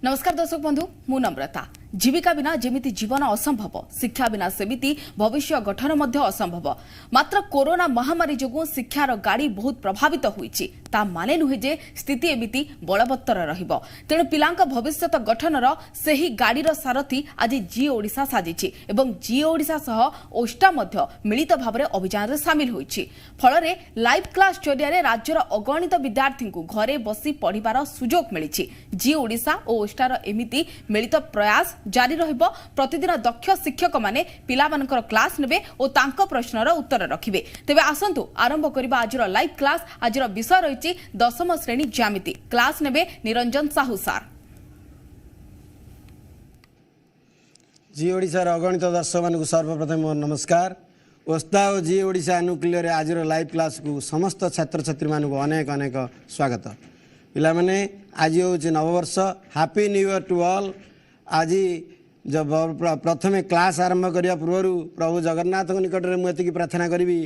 नमस्कार दर्शक बंधु मु नम्रता। जीविका बिना जेमिति जीवन असंभव, शिक्षा बिना सेमिति भविष्य गठन मध्य असंभव। मात्र कोरोना महामारी जोगु शिक्षार गाड़ी बहुत प्रभावित होईछि। ता माने नुहे जे स्थिति एमिति बलवत्तर रहिबो। तेणु पिलांक भविष्यत गठनर सेही गाड़ीर सारथी आज जी ओडिशा साजिछि एवं जी ओडिशा सह ओष्टा मध्य मिलित भाबरे अभियान रे शामिल होईछि। फलरे लाइव क्लास जरिया राज्यर अगणित विद्यार्थी को घरे बसी पढ़िबार सुजोग मिलिछि। जी ओडिशा और ओष्टार एमिति मिलित प्रयास जारी रहिबो। प्रतिदिन दक्ष शिक्षक माने पिलामानकर क्लास नेबे और तांको प्रश्नर उत्तर रखिबे। तेबे आसंतु आरंभ करिबा आजिर लाइव क्लास। आजिर विषय रहिछि दशम श्रेणी ज्यामिति। क्लास नेबे निरंजन साहू सार। जी ओडिशा अगणित दर्शक मानक सर्वप्रथम मोर नमस्कार। ओस्ता और जी ओडिशा अनुकूल्य आजिर लाइव क्लास को समस्त छात्र छात्री मानक अनेक अनेक स्वागत। पिला माने आज हूँ नववर्ष। Happy new year to all. आज जब प्रथमे क्लास आरंभ करने पूर्व प्रभु जगन्नाथ निकट में मुझे प्रार्थना करी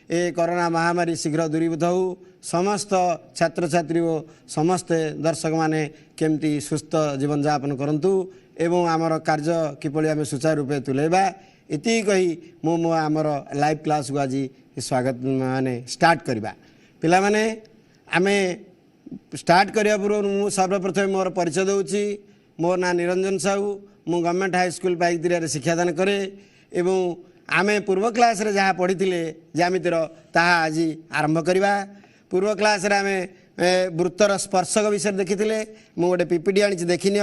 ए कोरोना महामारी शीघ्र दूरीभूत हो। समस्त छात्र छात्री और समस्त दर्शक माने केमती सुस्थ जीवन यापन करंतु एवं आमर कार्य किपरि आम सुचारू रूपे तुलेबा इति कही मु आमर लाइव क्लास को आज स्वागत माने स्टार्ट करवा। पिला माने आमे स्टार्ट करिया पूर्व मु सर्वप्रथम मोर परिचय दूची। मोर ना निरंजन साहू। मु गवर्नमेंट हाई स्कूल पाइकदिरिया शिक्षादान करे एवं आमे पूर्व क्लास रे जहाँ पढ़ी ज्यामितिर ताहा आज आरंभ करवा। पूर्व क्लास रे आमे वृत्तर स्पर्शक विषय देखी मु गोटे पीपीटी आनी देखिनि।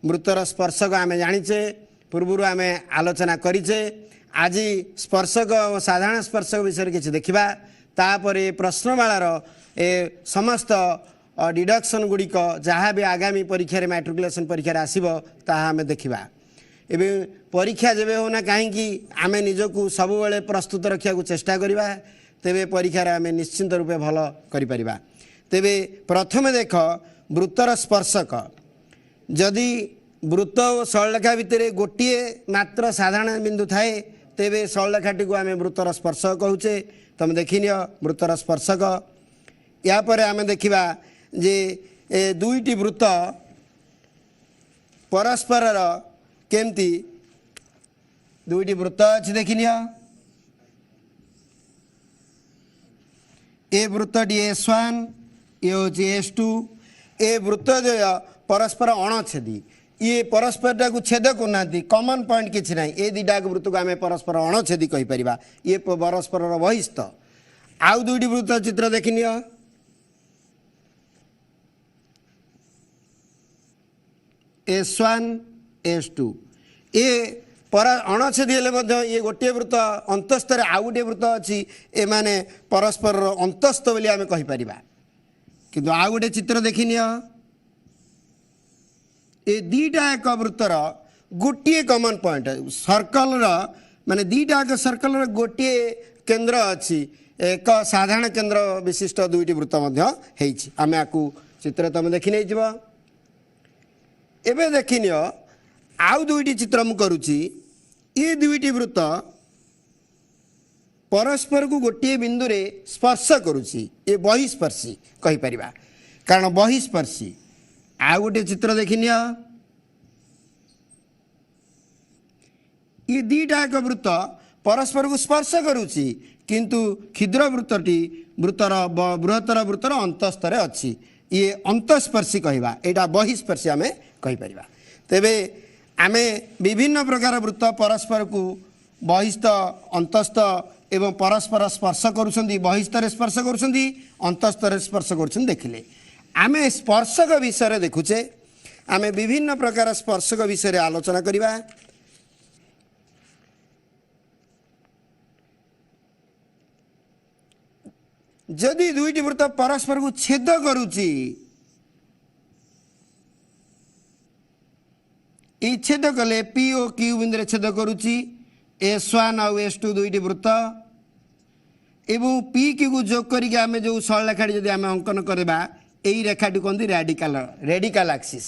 वृत्तर स्पर्शक आमे जानिचे पूर्व आमे आलोचना करिचे। आज स्पर्शक और साधारण स्पर्शक विषय किसी देखा। तापर प्रश्नमालार समस्त डिडक्शन गुड़िक जहाँ भी आगामी परीक्षा मैट्रिकुलेशन परीक्षा आसो ताहा आमे देखा। एवं परीक्षा जब होना कहीं आम निजक सब प्रस्तुत रखा चेष्टा करवा तेरे परीक्षार आम निश्चिंत रूपे भल कर। तेरे प्रथमे देख वृत्तर स्पर्शक। जदि वृत्त और सरलरेखा भितर गोटे मात्र साधारण बिंदु थाए तेरे सरलरेखाटी को आम वृत्तर स्पर्शक कहूचे। तुम देखिनि वृत्तर स्पर्शक। यापर आम देखा जे दुईटी वृत्त परस्पर केमती दुईटी वृत्त अच्छी देखिनि। ए वृत्तटी S1 ये हूँ S2। ए वृत्त जो परस्पर अणछेदी ये परस्पर को छेद करना कमन पॉइंट किसी ना। ये दुईटा वृत्त को आम परस्पर अणछेदी कहीपर। ये परस्पर बहिस्थ। आउ दुईटी वृत्त चित्र देखिनि। S1 S2 ये पर अणछेदी ये गोटे वृत्त अंतस्थ आउ गोटे वृत्त अच्छी ए माने परस्पर अंतस्थ बोली आम कहीपर। किंतु आउ गोटे चित्र देखिनि। ए दीटा एक वृत्तर गोटे कमन पॉइंट सर्कल माने दीटा एक सर्कल गोटे केंद्र अच्छी एक साधारण केंद्र विशिष्ट दुईटी वृत्त आम आपको चित्र तुम देखी नहीं जीव। एबे देखिनि आउ दुईटी चित्र मु करुची। ये दुईटी वृत्त परस्पर को गोटे बिंदु रे स्पर्श करुची। ये बहिस्पर्शी कहीपर कारण बहिस्पर्शी। आउ गोटे चित्र देखिनि। ये दीटा एक वृत्त परस्पर को स्पर्श करुची किंतु क्षुद्र वृत्तटी वृत्तर बृहत्तर वृत्तर अंतस्थरे अच्छी। ये अंतस्पर्शी कहवा यहाँ बहिस्पर्शी आम कहीपर। तेबे आमे विभिन्न प्रकार वृत्त परस्पर को बहिस्थ अंतस्थ एवं परस्पर स्पर्श करुछंती। बहिस्थरे स्पर्श करुछंती अंतस्थरे स्पर्श करुछंती देखिले। आमे स्पर्शक विषय देखुचे। आमे विभिन्न प्रकार स्पर्शक विषय आलोचना करिबा। जदि दुईटी वृत्त परस्पर को छेद करुची ये छेद कले P और Q बिंदु छेद करुची। S1 और S2 दुईटी वृत्त एवं PQ को जोग करके आम जो सरलरेखाटी जब आम अंकन करवा यही रेखाटी कहते रेडिकल एक्सिस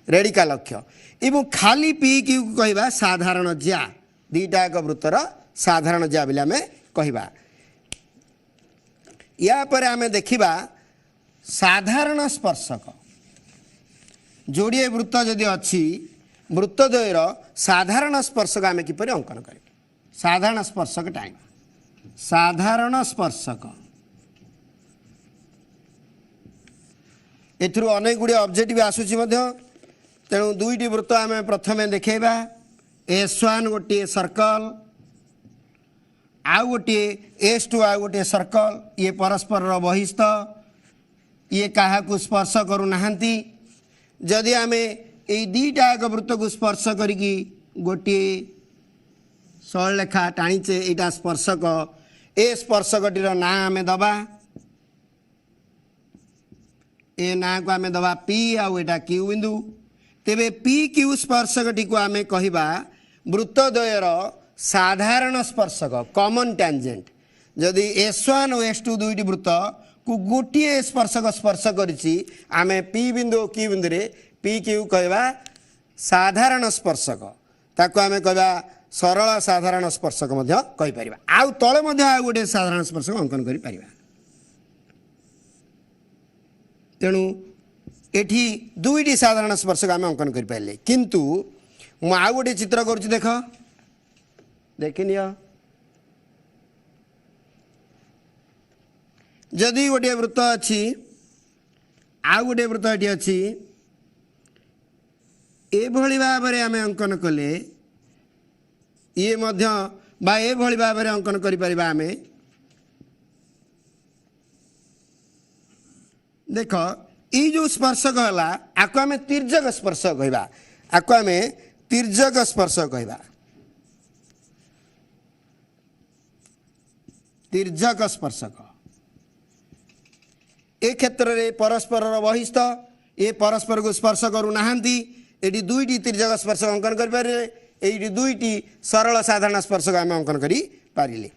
रेडिकल अक्ष एवं खाली PQ को कहवा साधारण ज्या। दीटा एक वृत्तर साधारण ज्या बोले आम कहवा। या पर आम देखा साधारण स्पर्शक जोड़िए वृत्त जदि अच्छी वृत्तद्वयर साधारण स्पर्शक आम किपर अंकन कर साधारण स्पर्शक टाइम साधारण स्पर्शक एथुरु अनेक गुड़िया ऑब्जेक्टिव आसूची तेणु दुईटी वृत्त आम प्रथमे देखा S1 गोटे सर्कल आउ गोटे S2 आउ गोटे सर्कल ये परस्पर बहिस्थ ये क्या स्पर्श करूना जदि आम ये दीटा एक वृत्त को स्पर्श करी गोटे सरलरेखा टाणीचे यहाँ स्पर्शक ए स्पर्शकटीर ना आम दबा ए ना को आम दबा पी आउटा क्यू बिंदु तेबे पी क्यू स्पर्शकटी को आम कहवा वृत्तद्वयर साधारण स्पर्शक कॉमन टैंजेंट जदि S1 और S2 दुईटी वृत्त को गोटे स्पर्शक स्पर्श करिछि आमे पी बिंदु और क्यू बिंदु रे पी क्यू कहवा साधारण स्पर्शक ताको आमे कहवा सरल साधारण स्पर्शक मध्य कहि परिबा आउ तळे मध्य आउ गोटे साधारण स्पर्शक अंकन करि परिबा तेणु एठी दुईटी साधारण स्पर्शक आमे अंकन करि पाइले किंतु मु आउ गोटे चित्र करूछि देख देखिनिया जदि गोटे वृत्त अच्छी आउ गोटे वृत्त ये अच्छी एभली भाव में आम अंकन कले ये मध्य बा एभली भाव में अंकन करि परिबा आमे देख ये जो स्पर्शक है आपको आम तिर्यक स्पर्श कहवा आपको आम तिर्यक स्पर्श कहवा तिर्यक स्पर्शक ए क्षेत्र में परस्पर बहिस्थ ये परस्पर को स्पर्श करूना ये दुईटी तिर्यक स्पर्शक अंकन करें दुईटी सरल साधारण स्पर्शक आम अंकन करें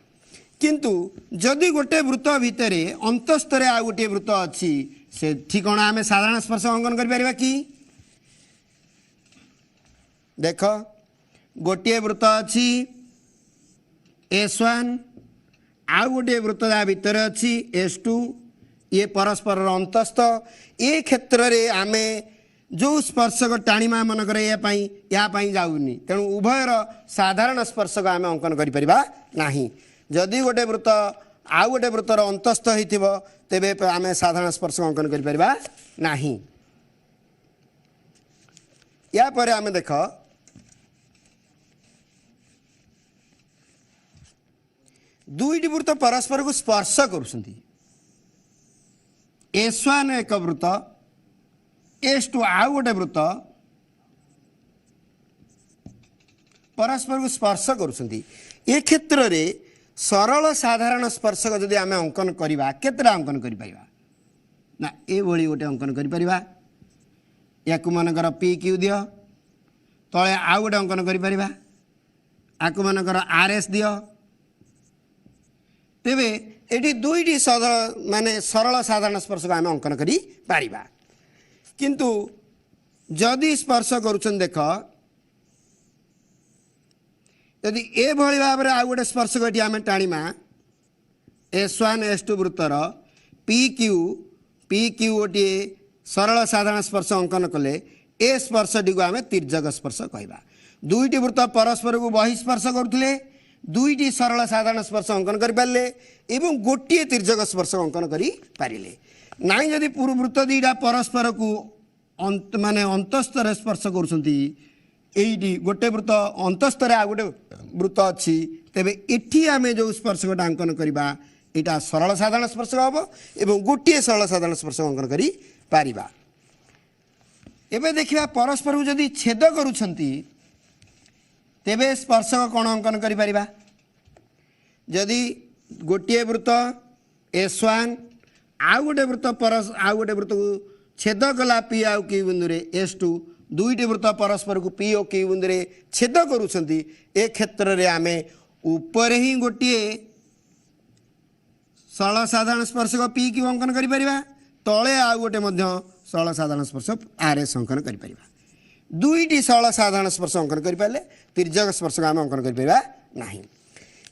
किंतु जदि गोटे वृत्त भितर अंतस्तर आ गोटे वृत्त अच्छी से कौन आम साधारण स्पर्शक अंकन कर कि देख गोटे वृत्त अच्छी S1 आउ गोटे वृत्त या भितर अच्छी S2 ये परस्पर अंतस्थ ये क्षेत्र में आम जो स्पर्शक टाणीमा मनकर या जाऊनी तेणु उभयर साधारण स्पर्शक आम अंकन करा जदि गोटे वृत्त आउ गोटे वृत्तर अंतस्थ हो तेबे आम साधारण स्पर्शक अंकन करा या पर आम देख दुईटी वृत्त परस्पर को स्पर्श करुछंती S1 एक वृत्त S2 आउ गोटे वृत्त परस्पर को स्पर्श करुछंती ए क्षेत्र रे सरल साधारण स्पर्शक जदि आम अंकन करवा केतरा अंकन करि परिबा ना ए भली गोटे अंकन करि परिबा याकु मनकर पी क्यू दियो तळे आउ गोटे अंकन करि परिबा आकु मनकर RS दियो तेबे एटी दुईटी माने सरल साधारण स्पर्शक आम अंकन करि पारिबा किंतु जदि स्पर्श करुछन देख यदि ए भली भाव में आउ गोटे स्पर्शक आम टाणीमा S1 S2 वृत्तर पी क्यू गोटे सरल साधारण स्पर्श अंकन कले ए स्पर्शटी को आम तिर्यक स्पर्श कहवा दुईटी वृत्त परस्पर को बहिस्पर्श करुले दुईटी सरल साधारण स्पर्श अंकन करें एवं गोटे तिर्यक स्पर्श अंकन करें ना जदि पूर्व वृत्त दीटा परस्पर को माने अंतस्तर स्पर्श करुँच गोटे वृत्त अंतस्तर आ गोटे वृत्त अच्छी तेबे एठी आमे जो स्पर्शकटा अंकन करवा यहाँ सरल साधारण स्पर्शक हम एवं गोटे सरल साधारण स्पर्शक अंकन करि पारिबा एबे देखिबा परस्पर को जदि छेद करुछंती तेबे स्पर्शक कौन अंकन करि परिबा जदि गोटे वृत्त S1 आउ गोटे वृत्त आउ गोटे वृत्त को छेद कला पी आउ क्यू बिंदु रे S2 दुईटी वृत्त परस्पर को पी और क्यू बिंदु रे छेद करुछंती ए क्षेत्र रे आमे ऊपर ही गोटे सरल साधारण स्पर्शक पी क्यू अंकन करि परिबा तळे आउ गोटे मध्य सरल साधारण स्पर्शक RS अंकन करि परिबा दुईटी सरल साधारण स्पर्श अंकन करें तिर्यक स्पर्शक आम अंकन करें ना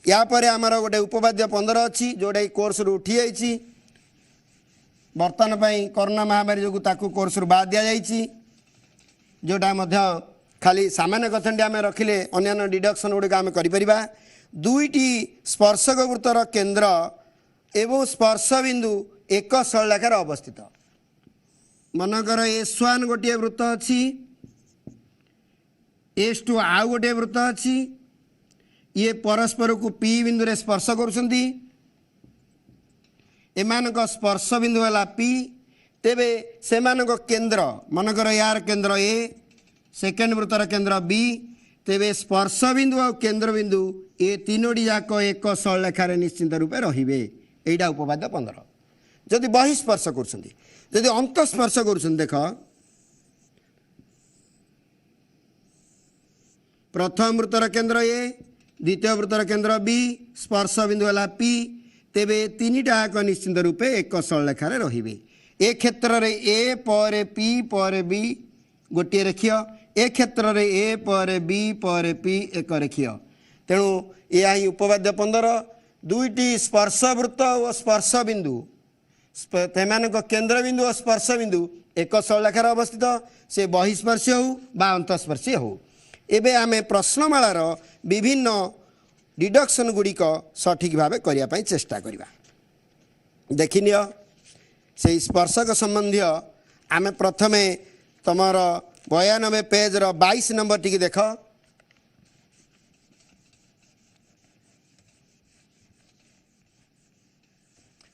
या पर आमर गोटे उपवाद्य 15 अच्छी जोटा कोर्स रु उठी जाइए बर्तमान कोरोना महामारी जो कोर्स रु बाद दि जाइए जोटा मध्य खाली सामान्य कथनटी आम रखिले अन्य डिडक्शन गुड़िक आम करिपरिबा दुईटी स्पर्शक वृत्तर केन्द्र एवं स्पर्श बिंदु एक सरलरेखार अवस्थित मनकर S1 गोटे वृत्त अच्छी S2 आउ गोटे वृत्त अच्छी ये परस्पर को P बिंदु रे स्पर्श करुछंती एमानक स्पर्श बिंदु है P तेबे सेमानक केन्द्र मनकर यार केन्द्र A सेकेंड वृत्तर केन्द्र B तेबे स्पर्श बिंदु और केन्द्र बिंदु ये तीनोटी जाक एक सरलरेखार निश्चिंत रूपे रहिबे एटा उपपाद्य 15 जदि बहिस्पर्श करुछंती जदि अंतस्पर्श करुछंती देख प्रथम वृत्तर केन्द्र A द्वितीय वृत्तर केन्द्र B स्पर्श बिंदु है P तेबे तीनटा जाक निश्चिंत रूपे एक सरलरेखार रहिबे ए क्षेत्र रे A पर P पर B गोटे रेखीय ए क्षेत्र रे A पर B पर P एक रेखीय तेणु या ही उपपाद्य 15 दुईटी स्पर्श वृत्त और स्पर्श बिंदु तेमानक केन्द्र बिंदु और स्पर्श बिंदु एक सरलरेखार अवस्थित से बहिस्पर्शी हो बा अंतस्पर्शी हो एबे आमे प्रश्नमालार विभिन्न डिडक्शन गुड़िक सठिक भाव करने चेष्टा करवा देखिनियो से स्पर्शक संबंधी आमे प्रथमे तमर 92 पेज 22 नंबर टी देख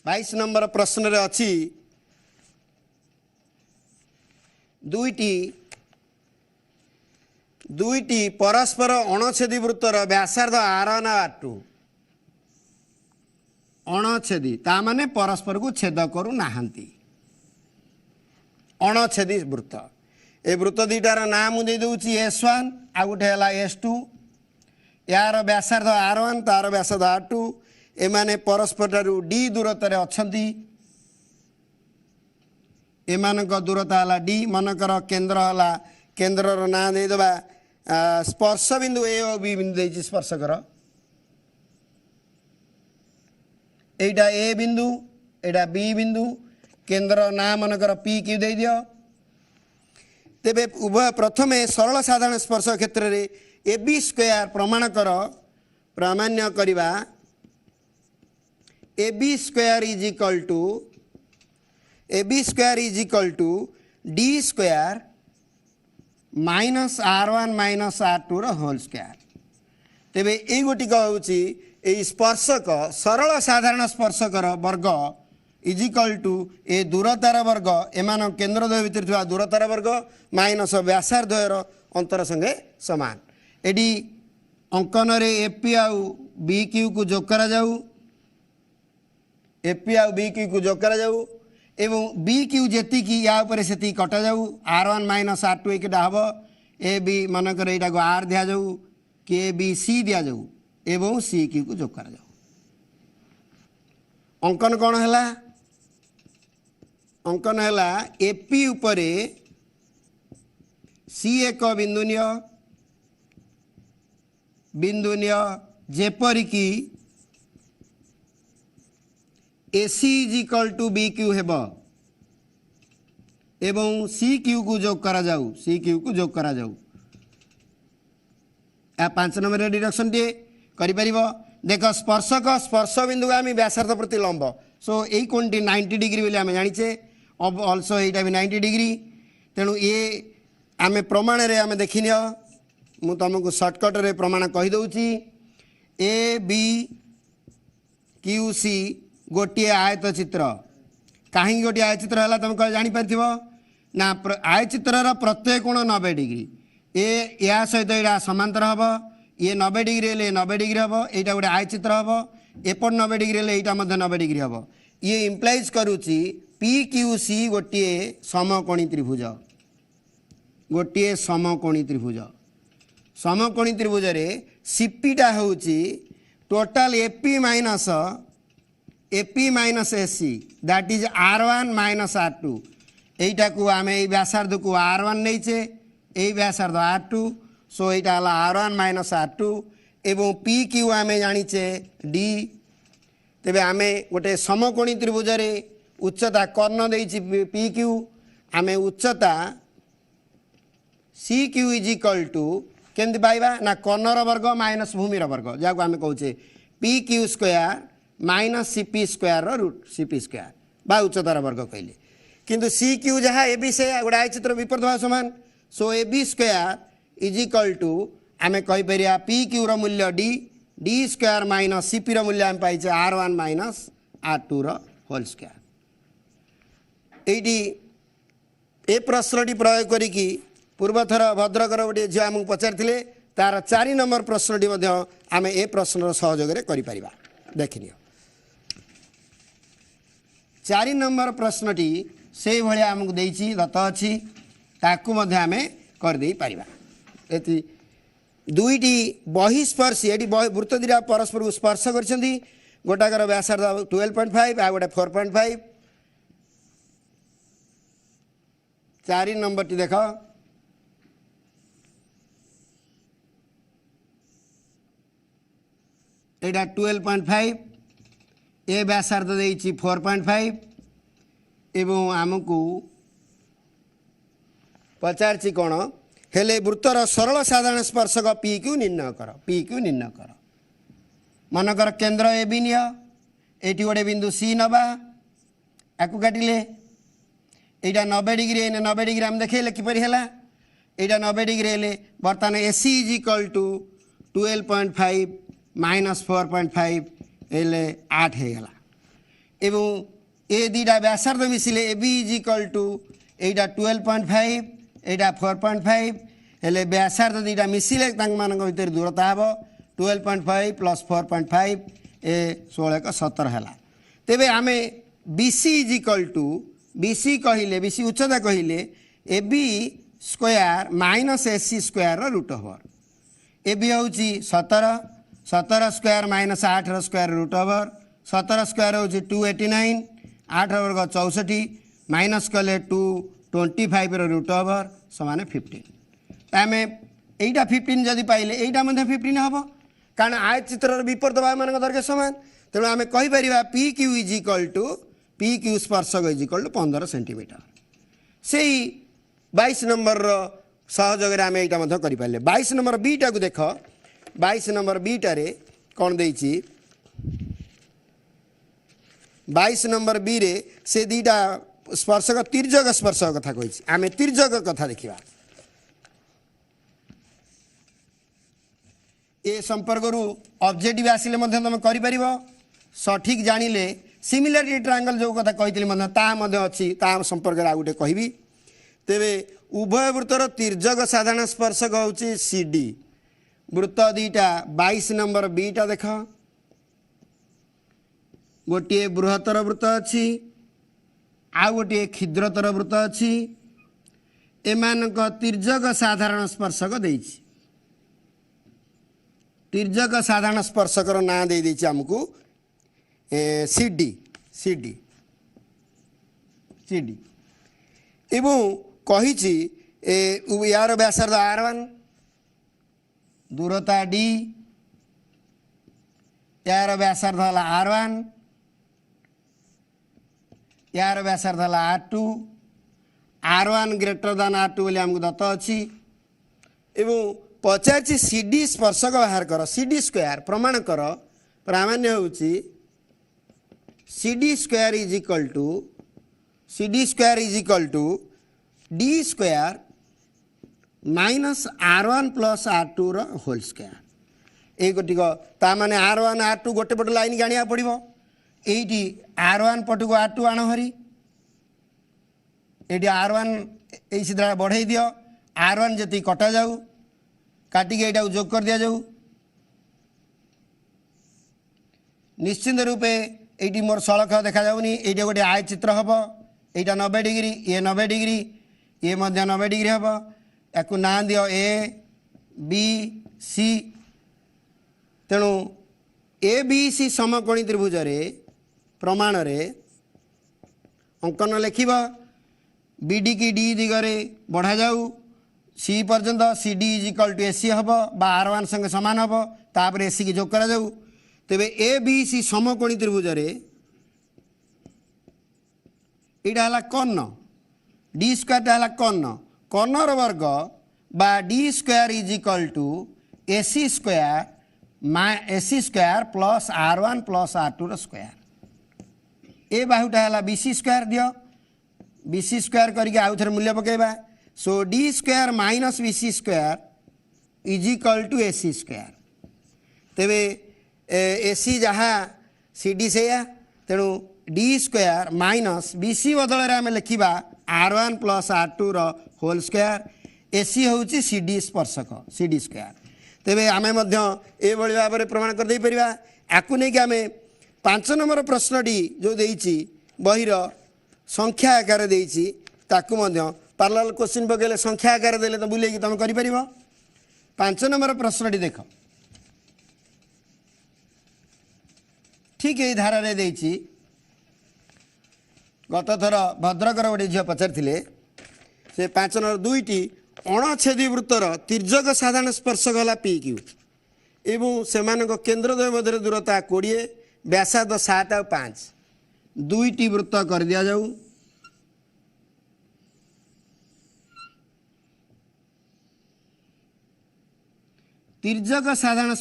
22 नंबर प्रश्न रे अच्छी दुईटी परस्पर अणछेदी वृत्तर व्यासार्ध R1 R2 अणछेदी ता माने परस्पर को छेद करू नाहंती अणछेदी वृत्त ए वृत्त दुईटार नाम दे दूची S1 आ गोटे है S2 यार व्यासार्ध R1 तार व्यासार्ध R2 एमाने परस्पर ठारू D दूरतार अछंती एमानक दूरता है D मनकर केन्द्र है केन्द्रर ना देदेबा स्पर्श बिंदु A और B बिंदु देछि स्पर्शकर एटा A बिंदु एटा B बिंदु केन्द्र ना मनकर P Q दे दियो तेबे उभय प्रथमे सरल साधारण स्पर्श क्षेत्र रे AB स्क्वायर प्रमाण कर प्रामाण्य करिबा AB square is equal to D square minus R1 minus R2 whole square तेबे ए गोटिक होउची ए स्पर्शक सरल साधारण स्पर्शकर वर्ग इज इक्वल टू ए दूरतार वर्ग एमान केन्द्रद्वय भितर थिबा दूरतार वर्ग माइनस व्यासार्धयर अंतर संगे समान एडी अंकन रे AP आउ BQ को जोग करा जाऊ AP आउ BQ को जोग करा जाऊ एवं BQ जेती की या ऊपर सेती कटा जाऊ R1 माइनस R2 एकटा हबो AB मनकर एटा को R दिया जाऊ KBC दिया जाऊ एवं CQ को जोग करा जाऊ अंकन कौन हैला अंकन हैला AP ऊपर C एक बिंदुनिय जेपरिकी AC is equal to BQ हेब एवं CQ को जोग करा जाऊ CQ को जोग करा जाऊ या 5 नंबर डिडक्शन टे करि परिबो देख स्पर्शक स्पर्श बिंदु आम व्यासार्ध प्रति लंब सो यही कोणटी 90 डिग्री बोली आम जाचे अब ऑल्सो यहाँ भी 90 डिग्री तेणु ये आम प्रमाण रे आम देखि नियो मु तुमको सर्टकट रे प्रमाण कहीदे ABQC गोटे आयत चित्र कहीं गोटे आयत चित्र है तुम कह जापर ना आयत चित्र प्रत्येक कोण 90 डिग्री ए या सहित यहाँ समांतर हम ये 90 डिग्री हेल्ले 90 डिग्री हम यहाँ गोटे आयत चित्र हम एपट 90 डिग्री हेल्ले यहाँ 90 डिग्री हम ये इम्प्लाइज करुच्ची PQC गोटे समकोणी त्रिभुज गोटे समकोणी त्रिभुज समकोणी त्रिभुज रे सीपीटा हूँ total AP minus AC that is R1 minus R2 यहीटा को आम ये व्यासार्ध को R1 नहींचे यही व्यासार्ध R2 सो यहाँ R1 माइनस R2 एवं PQ आम जाचे D तेबे आम गोटे समकोणी त्रिभुज रे उच्चता कर्ण देछि PQ आम उच्चता C Q is equal to केमती पाइबा ना कर्णर वर्ग माइनस भूमिर वर्ग जहाँ आम कहे P Q square minus CP square root CP square बा उच्चतार वर्ग कहले किंतु सी क्यू जहाँ ए बी से गोटे आई चित्र विपरीत भाव सामान so A B square is equal to आम कहीपर पी क्यू रूल्य D D square minus CP रूल्य आम पाइचे R1 minus R2 whole square ये प्रश्नटी प्रयोग करी पूर्वथर भद्रकर गोटे झील आमको पचारि तार 4 नंबर प्रश्नटी आम ए प्रश्नर सहयोग कर देखनी 4 नंबर प्रश्नटी से भाया आमको देती दत्त अच्छी ताकू आम करदे पारिबा एति दुईटी बहिस्पर्शी ये वृत्त दिटा परस्पर को स्पर्श कर गोटाकर व्यासार्ध 12.5 आ गोटे 4.5 4 नंबर टी देख एटा 12.5 ए व्यासार्ध देइछि 4.5 एवं आमको पचारछि कौन हेले वृत्तर सरल साधारण स्पर्शक पी क्यू निर्णय कर मनकर केन्द्र ए बी निय एटी गोटे बिंदु सी नवा आपको काटिले एटा 90 डिग्री 90 डिग्री आम देखेले किपरि हैला एटा 90 डिग्री हेले बर्तमान AC is equal to 12.5 minus 4.5 हेले 8 हेगला एवं ए दुटा व्यासार्ध मिसिले A B is equal to एटा 12.5 एटा 4.5 हेले व्यासार्ध दुटा मिसिले भर दूरता हे 12.5 प्लस 4.5 ए 16 का 17 है तेबे आमे BC is equal to BC कहले बीसी उच्चता कहले A B square minus AC square root over A B हूँ 17 17 square minus 8 square root over 17 square हूँ 289 8 वर्ग 64 माइनस कले 225 रूट ओवर समान 15 आम एटा 15 जदि पाइले एटा 15 हम कारण आय चित्र विपरीत भाव मान दरकार सामान तेणु आम कहीपर P Q is equal to P Q स्पर्शक इज इक्वल टू 15 सेंटीमीटर से 22 नंबर सहयोग आम यहाँ करें 22 नंबर बीटा को देख 22 नंबर बीटारे कौन देती 22 नंबर बी रे से दीटा स्पर्शक तिर्यक स्पर्शक कथा कही आम तिर्यक कथा देखा ए संपर्क रु ऑब्जेक्टिव आसिले तुम कर सठिक जानिले सिमिलारिटी ट्रायंगल जो कथा कही अच्छी संपर्क आ गोटे कहबी तेरे उभय वृत्तर तिर्यक साधारण स्पर्शक हूँ सी डी वृत्त दीटा 22 नंबर बीटा देख गोटे बृहत्तर वृत्त अच्छी आ गोटे क्षुद्रतर वृत्त अच्छी एमानक तिर्यक साधारण स्पर्शक देइछि तिर्यक साधारण स्पर्शकर ना दे देछि हमको C D C D C D एवं कही यार व्यासार्ध R1 दूरता डी यार व्यासार्ध R1 यार व्यासार्ध R2 R1 ग्रेटर दान R2 बोले आमको दत्त अच्छी एवं पचार सी डी स्पर्शक बाहर कर सी डी स्क्वायर प्रमाण कर प्रामाण्य हूँ C D square is equal to C D square is equal to D square minus R1 plus R2 whole square ये गोटिक ताने R1 R2 गोटे पट लाइन की आने पड़ो ये R1 पट को R2 आण हरी ये R1 ये सीधा बढ़े दियो R1 जी कटा जाऊ काटिक यहाँ जोग कर दि जाऊ निश्चिंत रूपे ये मोर सड़क देखा जाऊनी ये गोटे आय चित्र हम यहाँ 90 डिग्री ये 90 डिग्री ये 90 डिग्री हम या ना दियो ए बी सी तेणु ए बी सी समकोणी त्रिभुज प्रमाण अंकन लिख बी डी की डी दिगरे बढ़ा जाऊ सी पर्यंत C D is equal to AC हम R1 संगे सामान हम तापर एसी की जोग करा जाऊ तेबे ए बी सी समकोणी त्रिभुज यहाँ है कर्ण डी स्क्वायर है कर्ण कर्णर वर्ग बा D square is equal to AC square plus R1 plus R2 square ए बाहुटा है बीसी स्क्वायर दियो बीसी स्क्वायर करके आउ थे मूल्य पकेबा so D square minus BC square is equal to AC square तेरे एसी जहाँ सी डी से तेणु डी स्क्वायर माइनस बीसी बदल आम लिखा R1 plus R2 whole square AC हूँ सी डी स्पर्शक सी डी स्क्वायर तेरे आम ये भाव में प्रमाण कर पारा आपको नहीं कि आम 5 नंबर प्रश्नटी जो देती बहीर संख्या आकार देती पार्लर क्वेश्चन पकड़े संख्या आकार देले तो बुले तुम कर 5 नंबर प्रश्नटी देख ठीक यही धारा देती गत थर भद्रकर गोटे झील पचारि से 5 नंबर 2टी अणछेदी वृत्तर तिर्यक साधारण स्पर्शक है पी क्यू एवं से केन्द्रद्वय मध्य दूरता 20 व्यासार्ध 7 और 5 2टी वृत्त कर दिया जाऊ तिर्यक साधारण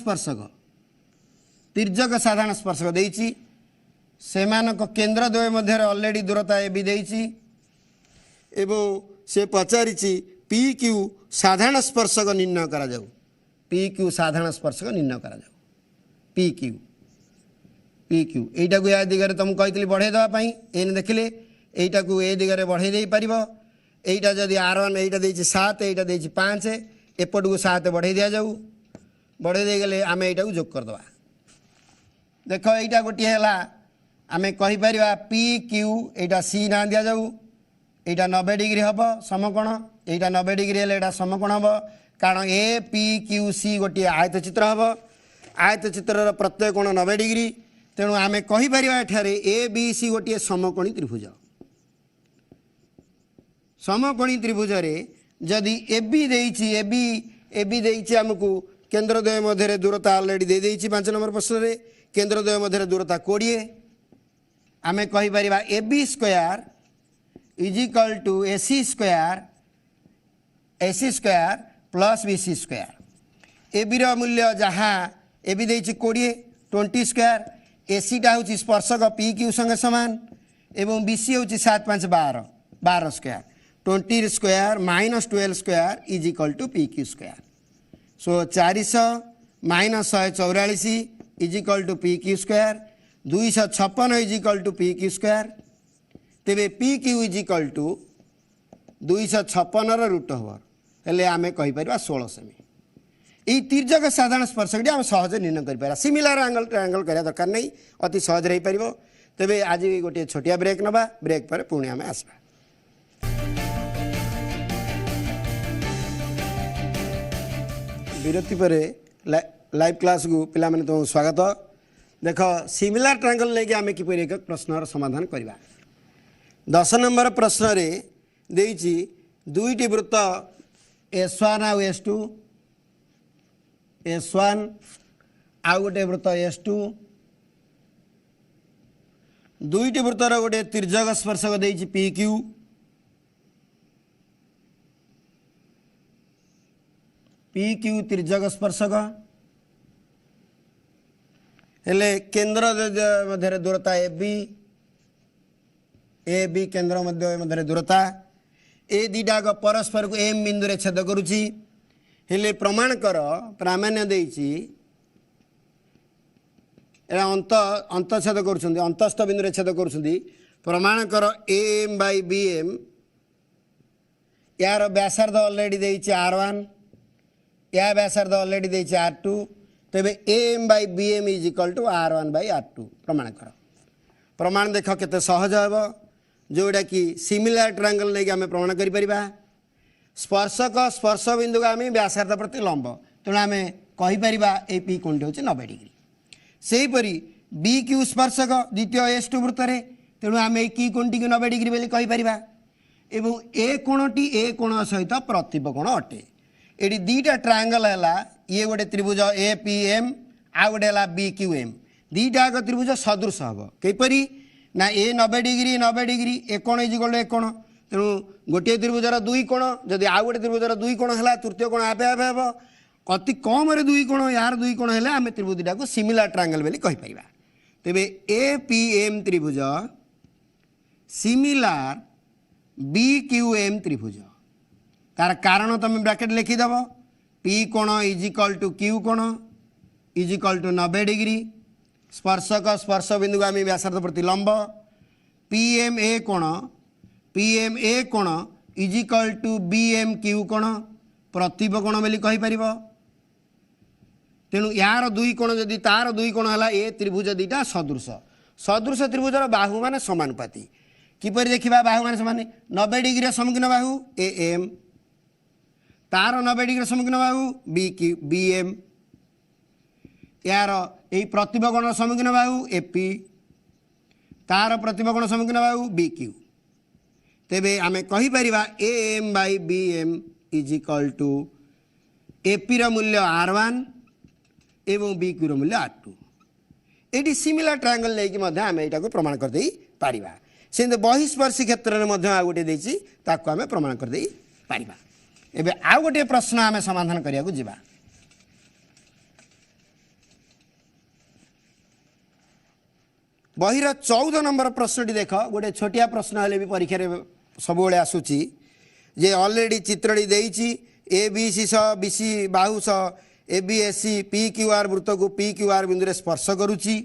स्पर्शक देइछि सेमानक केन्द्रद्वय मध्य ऑलरेडी दूरता ए भी देइछि एवं से पचारिछि पी क्यू साधारण स्पर्शक निर्णय करा जाऊ पी क्यू साधारण स्पर्शक निर्णय करा जाऊ पी क्यू एटा को या दिगरे तुम कहितली बढ़े दवा पई एने देखिले एटा को ए दिगरे बढ़े देई परिबो एटा जदी R1 एटा देइछि 7 एटा देइछि 5 एपट को 7 बढ़े दिया जाऊ बढ़े दे गले आमे एटा को जोग कर दवा देखो एटा गोटी हैला आमे कहि परिबा पी क्यू एटा सी ना दिया जाऊ एटा 90 डिग्री हबो समकोण एटा 90 डिग्री हेले एटा समकोण हबो कारण ए पी क्यू सी गोटी आयत चित्र हबो आयत चित्र प्रत्येक कोण 90 डिग्री तेणु आमे कहि परिबा एठारे ए बी सी गोटी समकोणी त्रिभुज समकोणी त्रिभुज रे जदि ए बी देइछि हमकु केन्द्रद्वय मध्य दूरता ऑलरेडी दे देइछि 5 नंबर प्रश्न रे केन्द्रद्वय मध्य दूरता 20 आमे कहि परिबा A B square is equal to AC square plus BC square A B रो मूल्य जहाँ ए बी देइछि 20 स्क्वायर एसी टा हूँ स्पर्शक पी क्यू संगे समान एवं बीसी हूँ 7 5 12 square 20 square minus 12 square is equal to P Q square so 400 minus 144 is equal to P Q square 256 is equal to P Q square तेरे P Q is equal to 256 root over हेले आमे कहि परिबा 16 semi यही तिर्यक साधारण स्पर्शक आम सहज निर्णय कर सिमिलर एंगल ट्रायंगल करा दरकार नहीं अति सहज रही पारिबो तेबे आज गोटे छोटिया ब्रेक नबा ब्रेक पर पुणी आमे आसबा विरति पर लाइव क्लास को पिला माने तुम स्वागत देख सिमिलर ट्रायंगल लेके आमे किपरि एक प्रश्नर समाधान करबा 10 नंबर प्रश्न रे देइछि दुईटी वृत्त S1 और S2 S1 आउ गोटे वृत्त S2 दुईटी वृत्तर गोटे तिर्यक स्पर्शक देइछि PQ तिर्यक स्पर्शक हेले केंद्र मध्य दूरता ए बी केंद्र मध्य दूरता ए दीटाक परस्पर को एम बिंदु रे छेद करुछि हेले प्रमाण कर प्रामाण्य देइछि एरा अंत छेद करुछन्ति अंतस्थ बिंदु रे छेद करुछन्ति प्रमाण कर एम बाय बीएम यार व्यासार्ध ऑलरेडी देइछि R1 या व्यासार्ध ऑलरेडी देइछि R2 तेबे M by BM is equal to R1 by R2 प्रमाण कर प्रमाण देख केते सहज हेबो जोड़ा कि सिमिलर ट्रायंगल नहीं आम प्रमाण करिपरिबा स्पर्शक स्पर्श बिंदु आम व्यासार्ध प्रति लंब तेणु आम कहीपर ए पी कोणटी हूँ 90 डिग्री से हीपरी बी क्यू स्पर्शक द्वितीय S2 वृत्त तेणु आम की कोणटी को 90 डिग्री बोली कहीपर एवं ए कोणटी ए कोण सहित प्रतिपकोण अटे ये दीटा ट्रायंगल है ये गोटे त्रिभुज ए पी एम आ गोटे है बी क्यू एम दीटा त्रिभुज सदृश हम कहीपरी ना ए 90 डिग्री ए कोण इज इक्वल ए कोण तेणु गोटे त्रिभुजर दुई कोण जदि आउ गोटे त्रिभुजर दुई कोण है तृतीय कोण आपे आपे हे अति कम दुई कोण यार दुई कोण है आम त्रिभुजटा को सिमिलर ट्रायंगल बोली कहीपर तेरे APM त्रिभुज सिमिलर BQM त्रिभुज तार कारण तुम ब्रैकेट लिखिदेव P कोण इज इक्वल टू Q कोण इज इक्वल टू 90 डिग्री स्पर्शक स्पर्श बिंदु आम व्यासार्ध प्रति लंब PMA कोण इज इक्वल टू BMQ कोण प्रतिब कोण बोली कहीपर तेणु यार दुई कोण जदि तार दुई कोण है ए त्रिभुज दुईटा सदृश सदृश त्रिभुजर बाहु मान समानुपाती किपर देखा बाहु मान समान 90 डिग्री सम्मुखीन बाहु AM तार 90 डिग्री सम्मुखीन बाहु BM यार यही प्रतिब कोण सम्मुखीन बाहु AP तार प्रतिब कोण सम्मुखीन बाहु BQ तेबे आमे कहीपर AM by BM is equal to AP रो मूल्य R1 एवं BQ रो मूल्य R2 ये सिमिलर ट्रायंगल लेकिन आम यहाँ प्रमाण करदे पारिबा से बहिस्पर्शी क्षेत्र में गोटे देसी आम प्रमाण करदे पारिबा एबे आउ गोटे प्रश्न आम समाधान करिया को जिबा बहिर 14 नंबर प्रश्नटी देख गोटे छोटिया प्रश्न हेले भी परीक्षा रे सब आसूची जे ऑलरेडी चित्रटी देइची ABC सह BC बाहु सह ABSC PQR वृत्त को PQR बिंदु रे स्पर्श करुची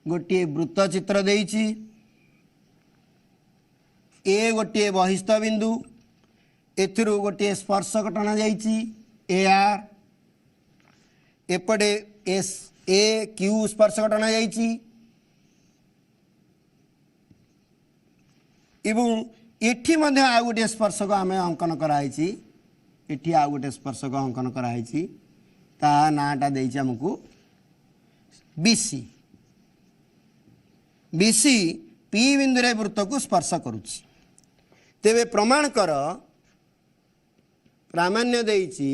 गोटे वृत्त चित्र देइची ए गोटे बहिस्थ बिंदु एथिरु गोटे स्पर्शक टना जाइची AR एपटे SAQ स्पर्शक टना जाइची एवं एठी मध्य आ गोटे स्पर्शक आम अंकन कराई एठी आ गोटे स्पर्शक अंकन कराई ता नाटा देइछि हमकु BC BC P बिंदु रे वृत्त को स्पर्श करुछि तेबे प्रमाण कर प्रामाण्य देइछि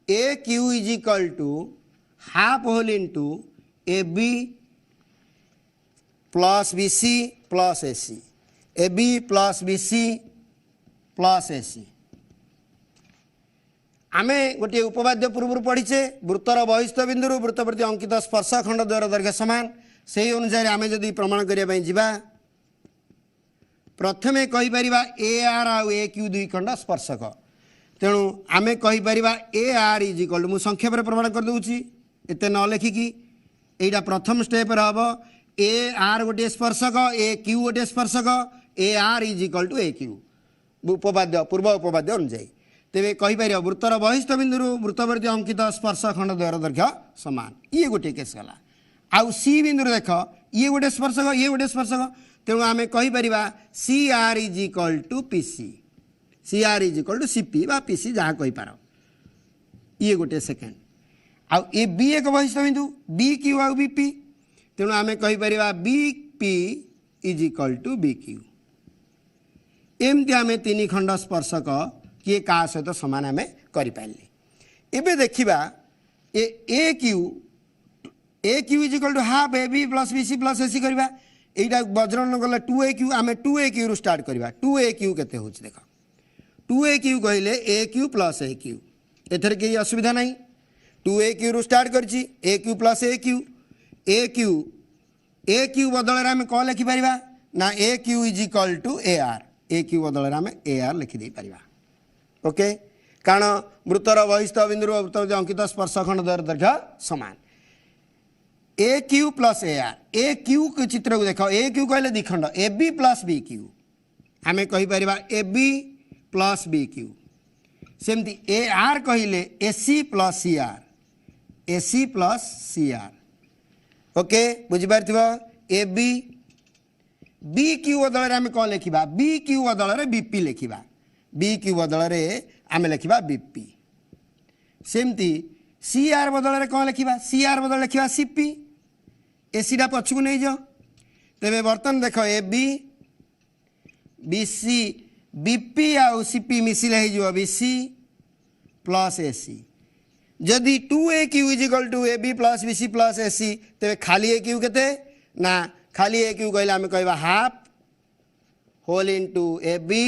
AQ is equal to half whole into AB plus BC plus AC AB plus BC plus AC आमे गोटे उपवाद्य पूर्व पढ़ीचे वृत्तर बहिस्थ बिंदु वृत्त प्रति अंकित स्पर्श खंड द्वयर दैर्घ्य समान से अनुसार आमे जदि प्रमाण करने जा प्रथमे कहीपर AR आउ AQ दुई खंड स्पर्शक तेणु आमे कहीपर AR इज इक्वल टू संक्षेप में प्रमाण कर दूची एते न लिखिकी एटा प्रथम स्टेप हम AR गोटे स्पर्शक AQ गोटे स्पर्शक AR is equal to AQ उपवाद्य पूर्व उपवाद्य अनुଯାयी तेरे कहीपर वृत्तर बहिस्थ बिंदु वृत्तवर्ती अंकित स्पर्श खंड द्वयर दैर्घ्य समान ये गोटे केस गला आउ सी बिंदु देख ये गोटे स्पर्शक ये गोटे स्पर्शक तेणु आम कहीपर CR is equal to PC CR is equal to CP बा PC जहाँ कहीपर ये गोटे सेकेंड आउ ए बी एक बहिस्थ बिंदु BQ आउ BP तेणु आम कहीपर BP is equal to BQ एमती आम तीन खंड स्पर्शक किए का सहित सामान आम करें एबे देखा AQ is equal to half AB plus BC plus AC करवा यहाँ वज्रण गला 2AQ आम 2AQ रु स्टार्ट करवा 2AQ केते होछि देख 2AQ कहले AQ प्लस AQ एथर के असुविधा नहीं 2AQ रु स्टार्ट करछि AQ प्लस AQ बदल आम कौन लिखिपर ना AQ is equal to AR AQ बदल आम AR लिखिदे पारिबा ओके कारण वृत्तर बहिस्थ बिंदु वृत्त अंकित स्पर्श खंड द्वयर दैर्घ्य समान AQ प्लस AR AQ के चित्र को देख AQ कहले द्विखंड AB प्लस BQ आम कहीपर AB प्लस BQ सेमती AR कहले AC प्लस CR ओके बुझीपार AB BQ बदल आम कौन लिखा BQ बदल BP लिखा BQ बदल आम लिखा BP सेमती CR बदल कौन लिखा CR बदल लिखा CP AC टा पछकू नहीं जाओ तेरे बर्तन देख AB BC BP आउ CP मिसिले हो BC प्लस AC जदि 2AQ is equal to AB plus BC plus AC तेरे खाली AQ केते ना खाली AQ कहले आम कहबा half whole into A B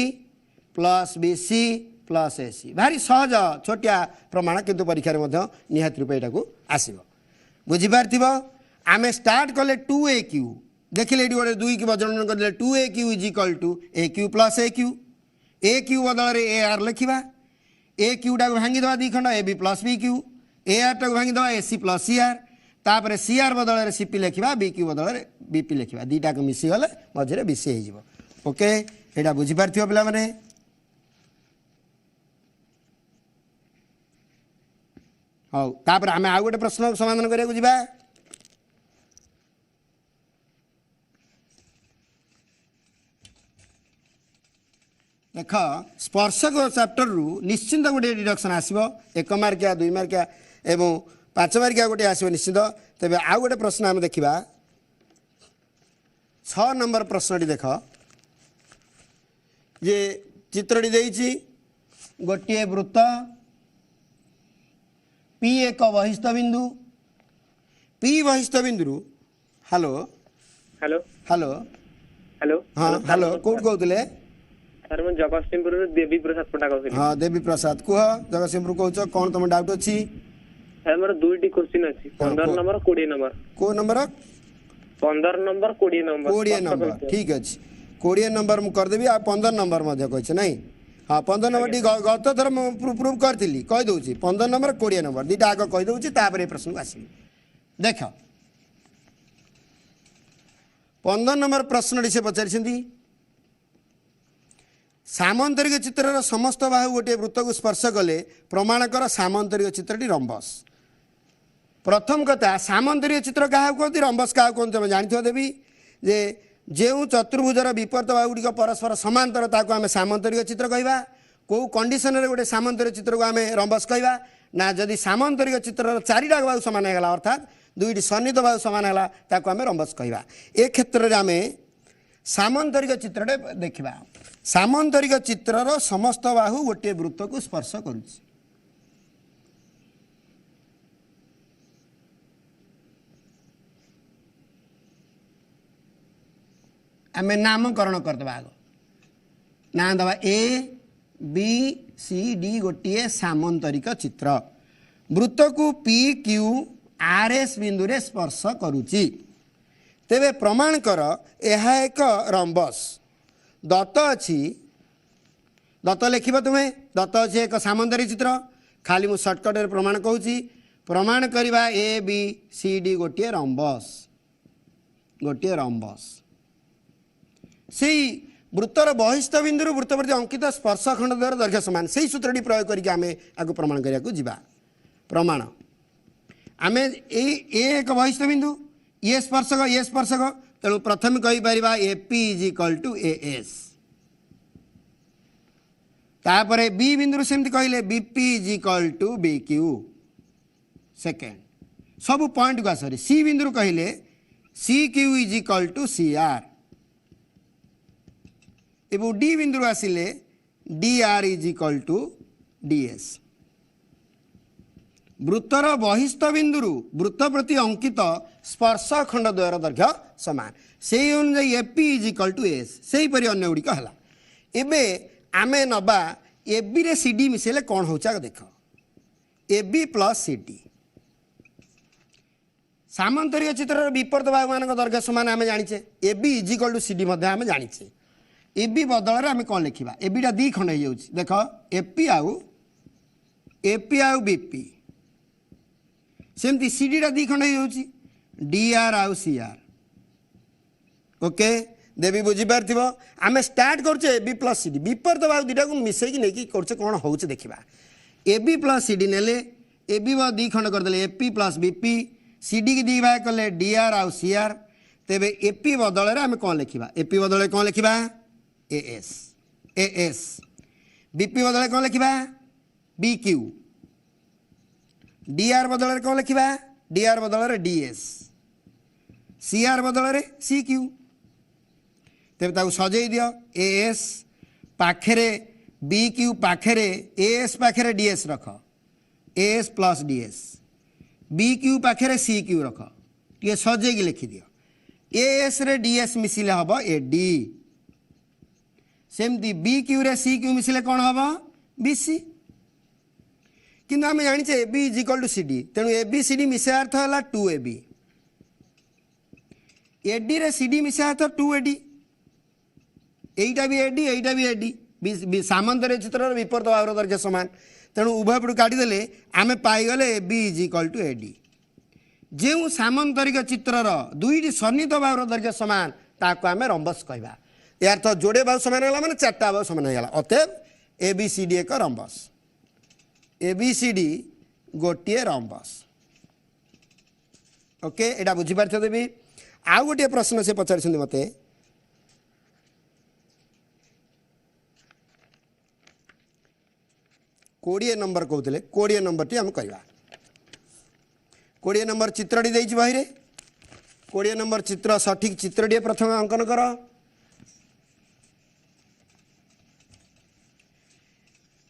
plus B C plus A C भारी सहज छोटिया प्रमाण किंतु परीक्षा निहाती रूप यहाँ आसब बुझीपार आम स्टार्ट कले 2aq देखिले ये गोटे 2 की वजन कर 2aq is equal to aq plus aq बदल ए आर लिखा ए क्यू टाक भांगीदे दी खंड A B plus B Q A R टाक भांगीदे A C plus C R तापर सी आर बदल सी पी लिखा बी क्यू बदल बी पी लिखा दीटाक मिसीगले मझे बीसी हो ओके यहाँ बुझीपार पे मैंने हाँ तापर आम आउ गोटे प्रश्न समाधान करने को जीवा देख स्पर्शक चैप्टर रु निश्चिंत गोटे डिडक्शन आसो 1 मार्किया 2 मार्किया एवं 5 मार्किया गोटे आसो निश्चित तेज आउ गोटे प्रश्न आम देखा 6 नंबर प्रश्नटी देख ये चित्रटी देइछि गोटे वृत्त पी एक बहिस्थ बिंदु पी बहिस्थ बिंदु हेलो हेलो हेलो हेलो हाँ हेलो कौट कहते सर मैं जगतसिंहपुर देवी प्रसाद पटा कहूँ हाँ देवी प्रसाद कह जगतसिंहपुर कौच कौन तुम डाउट अच्छी सर मोर 2टी क्वेश्चन अछि 15 नंबर 20 नंबर को नंबर 15 नंबर 20 नंबर 20 नंबर ठीक अच्छे 20 नंबर मुझे करदेवी आ 15 नंबर कहे नहीं हाँ 15 नंबर टी गत थर प्रूव करी कहीदे 15 नंबर 20 नंबर दीटा आग कहीदे तापर प्रश्न को आसबि देख 15 नंबर प्रश्न से पचारि सामंतरिक चित्रर समस्त बाहु गोटे वृत्त को स्पर्श कले प्रमाण कर सामंतरिक चित्रटी रंबस प्रथम कथा सामंतरिक चित्र क्या कहते रंबस क्या कहते तुम जानते देवी जे जो चतुर्भुजर विपरीत बाहुगुड़िक परस्पर समांतर ताको आम सामंतरिक चित्र कहवा कौ कंडीशन रे गोटे सामंतरिक चित्र को आम रंबस कहवा ना जदि सामंतरिक चित्र 4टा बाहु सामान है अर्थात 2टी सन्निहित बाहु सामान है ताको आम रंबस कहवा ए क्षेत्र में आम सामंतरिक चित्रटे देखा सामंतरिक चित्रर समस्त बाहु गोटे वृत्त को स्पर्श करुच्ची आम नामकरण करदे आग ना दबा ए बी सी डी गोटे सामंतरिक चित्र वृत्त को पी क्यू आर एस बिंदु रे स्पर्श करुच्ची तेबे प्रमाण कर यह एक रंबस दत्त अच्छी दत्त लिख तुम्हें दत्त अच्छे एक सामंतरिक चित्र खाली मु सर्टकट प्रमाण कहूँ प्रमाण करवा ए बी सी डी गोटे रंबस से वृत्तर बहिस्थ बिंदु वृत्त प्रति अंकित स्पर्श खंड द्वारा दैर्घ्य समान से सूत्रटी प्रयोग करके आम आगे प्रमाण करने प्रमाण आम एक बहिस्थ बिंदु ये स्पर्शक तेणु प्रथम कहीपर AP is equal to A S तापर बी बिंदु सेमती कहले BP is equal to B Q second सब पॉइंट को आसरी सी बिंदु कहले C Q is equal to C R एवं डी बिंदु आसिले D R is equal to D S वृत्तर बहिस्थ बिंदु वृत्त प्रति अंकित स्पर्श खंड द्वयर दैर्घ्य समान से अनुसार एपी इज इक्वल टू एस से परी अन्य गुड़िक है एवं आम नवा एबी रे सीडी मिसेले कौन हो देख एबी प्लस सीडी सामंतरिक चित्र विपरीत बाहु मान दैर्घ्य समान आम जाचे AB is equal to CD आम जाचे एबी बदल आम कौन लिखा एबीटा 2 खंड हो देख एपी आउ बीपी सेमती सीडीटा 2 खंड हो डी आर आउ सी आर ओके देवी बुझीपार आम स्टार्ट करुचे A B plus C D विपरीत बाहु दुटा को मिसेक नहीं कर कौन हो देखा A B plus C D ने ए बी 2 खंड करदे AP plus BP C D की 2 भाग कले डी आर आउ सी आर तेरे एपी बदल आम कौन लिखा एपी बदल कौन लिखा ए एस बीपी बदल कौन लिखा बी क्यू डी आर बदल कौन लिखा डी आर बदल डी एस सी आर बदल सी क्यू तेरे सजई दियो ए एस पाखे बी क्यू पाखे ए एस पाखे डी एस रख A S plus D S B Q पाखे सी क्यू रख टे सजई लिखिदियो ए एस रे डी एस मिसिले हम ए डी सेमती बी क्यू रे सी क्यू मिसिले कौन हम बी सी किंतु आम जाने A B is equal to C D तेणु ए बी सी डी मिसा अर्थ है 2 ए बी एडी रे सी डी मिसा अर्थ 2 ए डी एटा भी एडी एटा भी एडी सामंतर चित्र विपरीत भाव दर्घ्य सामान तेणु उभय पटू काटिदेले आम पाईगले A B is equal to AD जो सामंतरिक चित्रर दुईटी सन्निहित भाव दर्घ्य सामान ताको आम रंबस कहवा यार तो जोड़े भाव सामान है मैंने 4टा भाव सामान है अतएव ए बी सी डी एक rhombus A B C D गोटे रंबस ओके एटा बुझी पारछ देबी आउ गोटे प्रश्न से पचारि मते 20 नंबर कहते 20 नंबर टी आम कहवा 20 नंबर चित्रटी देछि बही रे 20 नंबर चित्र सठिक चित्रटी प्रथम अंकन कर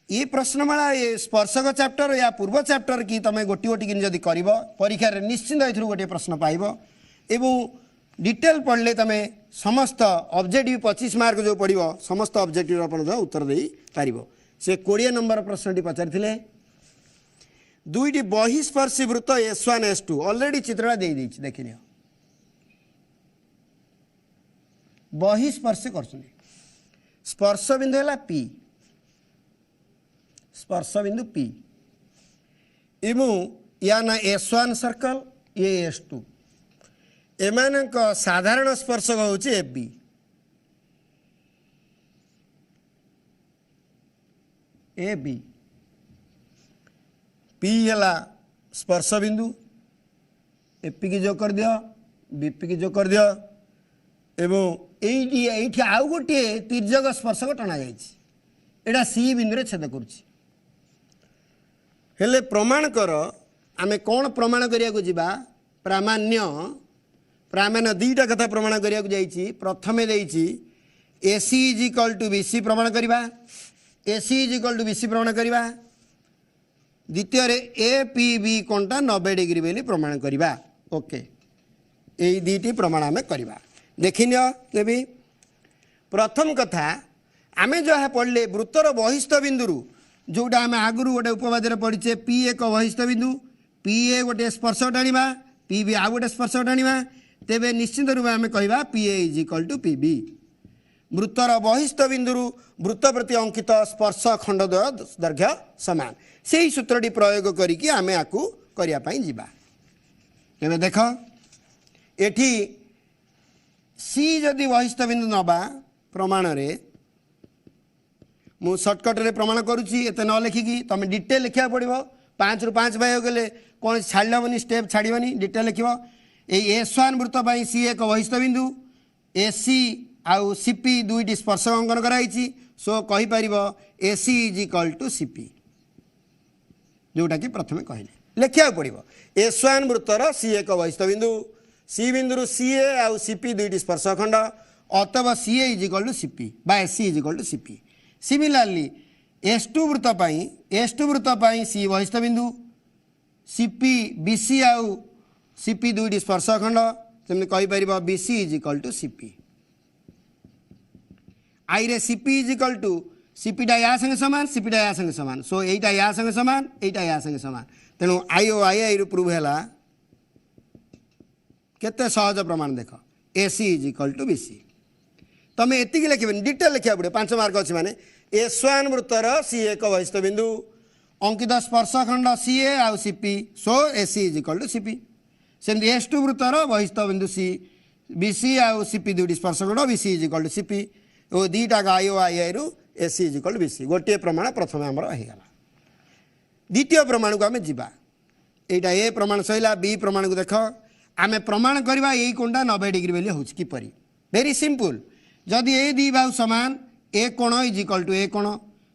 ये प्रश्नमाला ये स्पर्शक चैप्टर या पूर्व चैप्टर की तुम गोटी गोटी कि जदि कर परीक्षा निश्चिंत ए गोटे प्रश्न पाइब एवं डिटेल पढ़ले तुम समस्त ऑब्जेक्टिव 25 मार्क जो पड़ो समस्त ऑब्जेक्टिव उत्तर दे पार से 20 नंबर प्रश्नटी पचारि दुईटी बहिस्पर्शी वृत्त S1 S2 ऑलरेडी चित्रटा दे देखि बहिस्पर्शी कर स्पर्श बिंदु है P स्पर्श बिंदु P एवं या ना S1 सर्कल ये S2 एमानक साधारण स्पर्शक होची FB AB P है स्पर्श बिंदु एपी की जो कर दियो बीपी की जो कर दियो एवं एठी आउ गोटे तिर्यक स्पर्शक टना जाइए सी बिंदु रे छेद करुछि हेले प्रमाण कर आमे कौन प्रमाण करिया को जिबा प्रामाण्य दुईटा कथा प्रमाण करिया को जाइछि प्रथमे देइछि AC is equal to BC प्रमाण करिबा AC is equal to BC प्रमाण करिबा द्वितीय रे APB कोणटा 90 डिग्री बेली प्रमाण करिबा ओके एई दुईटी प्रमाण आमे करिबा देखिनियो देबी प्रथम कथा आमे जो है पढ़ले वृत्तर बहिस्थ बिंदु जोटा आम आगु गोटे उपवाद्य पढ़ीचे P एक बहिस्थ बिंदु PA गोटे स्पर्श टाणीबा PB आउ गोटे स्पर्श टाणीबा तेबे निश्चित रूप आम कहवा PA is equal to PB वृत्तर बहिस्थ बिंदु वृत्त प्रति अंकित स्पर्श खंडद्वय दैर्घ्य समान से ही सूत्रटी प्रयोग करिकी आम आकु करिया पई जिबा तेबे देख एठी सी जदि बहिस्थ बिंदु नबा प्रमाण रे मु सर्टकट रे प्रमाण करुच्ची एत न लिखिकी तुम डिटेल लिखा पड़ो 5 ରୁ 5 भाई गले कौन छाड़बनी स्टेप छाड़बनी डिटेल लिख S1 वृत्त पर सी एक बहिस्थ बिंदु AC आउ CP दुईटी स्पर्श अंकन कराई सो कहीपर AC is equal to CP जोटा कि प्रथम कहले लिखा पड़ो S1 वृत्तर सी एक बहिस्थ बिंदु सी बिंदु CA आउ CP दुईटी स्पर्श खंड अतएव CA is equal to CP बा AC is equal to CP similarly S2 वृत्त पर सी बहिस्थ बिंदु CP BC आउ CP दुईटी स्पर्श खंड सेमती कहीपर BC is equal to CP आई रे CP is equal to CP टा या संगे समान CP टा या संगे समान सो एटा या संगे समान एटा या संगे समान तेणु आई ओ आई रु प्रूव है केते सहज प्रमाण देख AC is equal to BC तुम एति लिखे डिटेल लिखा पड़े 5 मार्क अच्छी माने S1 वृत्तर सी एक बहिस्थ बिंदु अंकित स्पर्श खंड CA आउ CP so AC is equal to CP सेमती S2 वृत्तर बहिस्थ बिंदु सी BC आउ CP दुईटी स्पर्श खंड BC is equal to CP और दुईटा आई ओ आई रु AC is equal to BC गोटे प्रमाण प्रथम आमर होगला द्वितीय प्रमाण को आम जावा यहाँ ए प्रमाण सैला बी प्रमाण को देख आम प्रमाण करवा यही कोणटा 90 डिग्री बेली हूँ किपरि वेरी सिंपल जदि ए दी बाहु समान ए कोण इज इक्वल टू ए कोण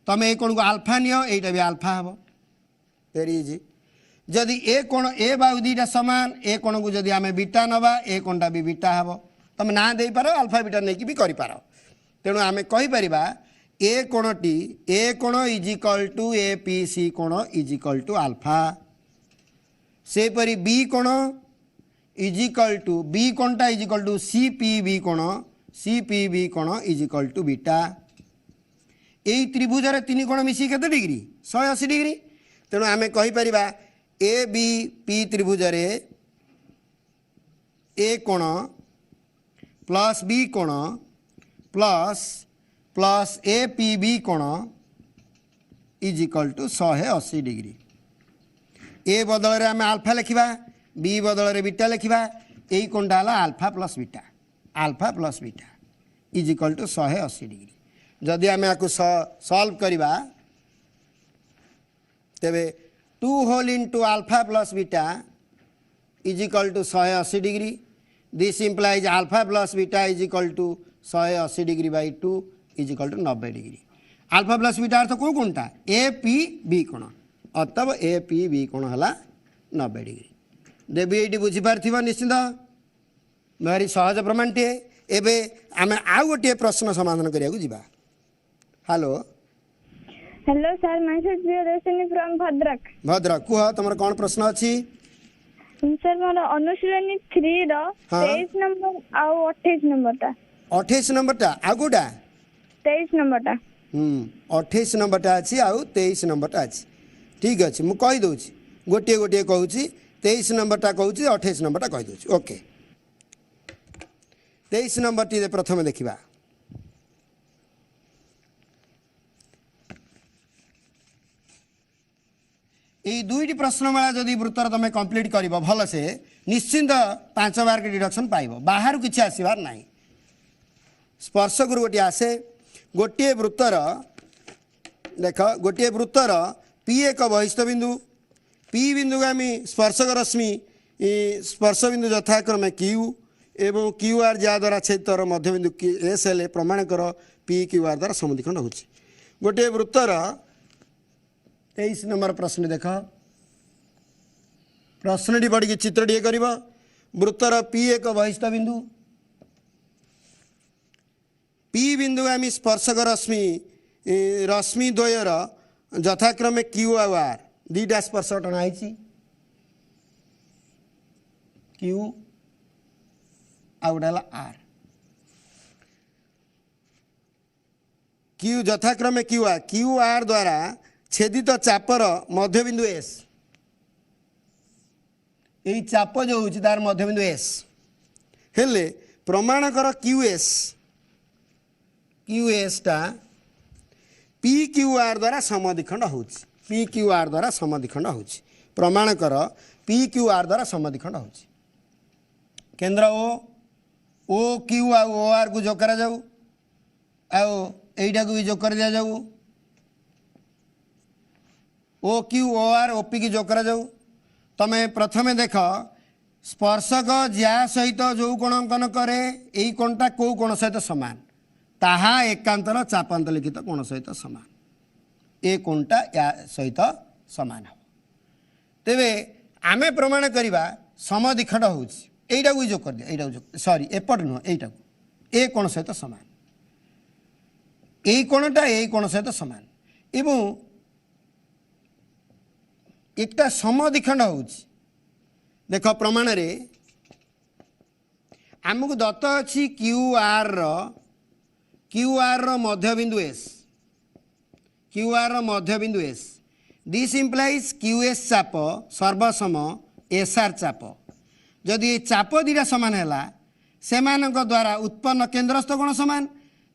तुम ए कोण को आल्फा नियो एटा भी आल्फा हम वेरी इजी जदि ए कोण ए बाहु दीटा समान ए कोण को जदि आम बीटा नवा ए कोणटा भी बीटा हम तुम ना दे पार आल्फा बीटा नहीं भी कर तेणु आम कहीपर ए कोणटी ए कोण इज इक्वल टू APC कोण इज इक्वल टू आल्फा सेपरी बी कोण इज इक्वल टू बी कोणटा इज इक्वल टू CPB कोण CPB कोण इज इक्वल टू बीटा यही त्रिभुज तीन कोण मिसी केते डिग्री 180 डिग्री तेणु आम कहीपर ए बी पी त्रिभुज ए कोण प्लस बी कोण plus plus A P B कोण is equal to 180 degree. A बदल रे आम आल्फा लिखा बी बदल रे बीटा लिखा यही कोणटा है alpha plus beta is equal to 180 degree. जदि आम या सॉल्व करवा तेबे 2 whole into alpha plus beta is equal to 180 degree. This implies alpha plus beta is equal to 180 degree by 2 is equal to 90 degree. Alpha plus beta अर्थ कौ कोणटा ए P B कोण अतएव ए पी बी कोण है 90 degree. देवी ये बुझीपार निश्चित भारी सहज प्रमाण टे। एबे आम आउ गोटे प्रश्न समाधान करिया जीवा। Hello hello sir message Priyadarshini from Bhadrak. Bhadrak कुह तुम कौन प्रश्न अच्छी सर मोर अनुशीलनी 3 रो 23 नंबर आउ 28 नंबर ता 28 नंबर टा आ गोटा 23 नंबर ता 28 नंबर टा अच्छी आउ 23 नंबर टा अच्छी ठीक अच्छे मु कही दउची गोटे गोटे कहूँ 23 नंबर टा कहूँ 28 नंबर टा कही दउची ओके 23 नंबर टी प्रथम देखा यही दुईटी प्रश्नमाला जदि वृत्तर तुम कंप्लीट कर भल से निश्चिंत 5 मार्क डिडक्शन पाइब बाहर किसी आसबार ना स्पर्श गुरु गोटे आसे गोटे वृत्तर देख गोटे वृत्तर पी एक बहिष्ठ बिंदु पी बिंदु आम स्पर्शक रश्मि स्पर्श बिंदु यथाक्रमे क्यू एवं क्यू आर जहाद्वारा छेदर मध्य बिंदु एस एल प्रमाण कर पी क्यू आर द्वारा समद्विखंड हो गोटे वृत्तर 23 नंबर प्रश्न देख प्रश्न टी पढ़ी चित्र टे कर वृत्तर पी एक बहिष्ठ बिंदु पी बिंदु आम स्पर्शक रश्मि रश्मि द्वयर यथाक्रमे क्यू आर दुईटा स्पर्श टणाई क्यू आउटा आर क्यू यथाक्रमे क्यू आर द्वारा छेदित चापर मध्यबिंदु एस यही चाप जो होची तार मध्यबिंदु एस हेले प्रमाण कर क्यू एस टा पी क्यू आर द्वारा समद्विखंड होची पी क्यू आर द्वारा समद्विखंड होची प्रमाण कर पी क्यू आर द्वारा समद्विखंड होची केंद्र ओ क्यू आ ओ आर को जोग करा जाऊ एटा को भी जोग कर दिया जाऊ O Q O R OP की जोग करा जाऊ तमें प्रथमे देख स्पर्शक ज्या सहित जो कोण अंकन करे यही कोणटा कौ कोण सहित समान ताहा एकांतर चापांतलिखित कोण सहित समान ए कोणटा या सहित समान हो तेबे आमे प्रमाण करिबा समद्विखंड होउछि एटा को जोग कर दिया एटा को सॉरी एपट नुह एटा को ए कोण सहित समान एई कोणटा एई कोण सहित समान एवं एकटा समद्विखंड होउछि देख प्रमाण रे आमको दत्त अच्छी क्यू आर मध्यबिंदु S this implies Q S चाप सर्वसम एस आर चाप जदि चाप दीटा सामान है सेमानक द्वारा उत्पन्न केन्द्रस्थ कोण सामान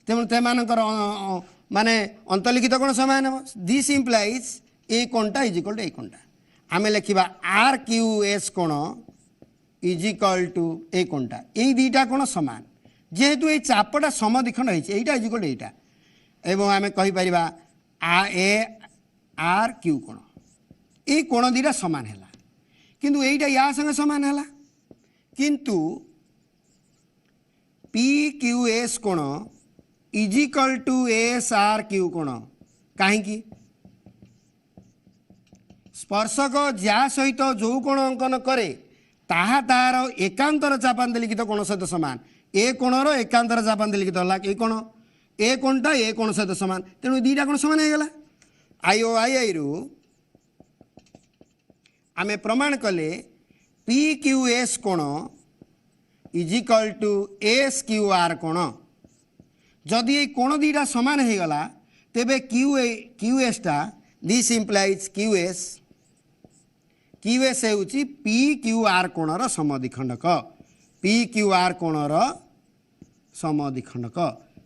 तेमानकर माने अंतलिखित कोण सामान दिस इम्प्लाइज ए कोणटा इज इक्वल टू ए कोणटा आम लिखा आर क्यू एस कोण इज इक्वल टू ए कोणटा यही दुईटा कोण सामान जेहेतु ये चापटा समद्विखंड होइए इज इक्वल टू एटा एवं आम कहीपर ए आर क्यू कोण ये कोण दुईटा सामान है किंतु एटा या संगे सामान है किंतु पी क्यू एस कोण is equal to S R Q कोण कहीं स्पर्शक ज्या सहित जो कोण अंकन करे ताहा तार एकांतर चापांतलिखित कोण सहित समान ए कोणर एकांतर चापांतलिखित है ए कोण ए कोणटा ए कोण सहित समान तेणु दुईटा कोण समान हो आई ओ आई रु आम प्रमाण कले पी क्यू एस कोण is equal to S Q R कोण जदि ये कोण दुईटा सामान हो गला तेबे क्यूएसटा दिस इम्प्लाइज क्यूएस होउची पी क्यू आर कोणर समद्विखंडक पी क्यू आर कोणर समद्विखंडक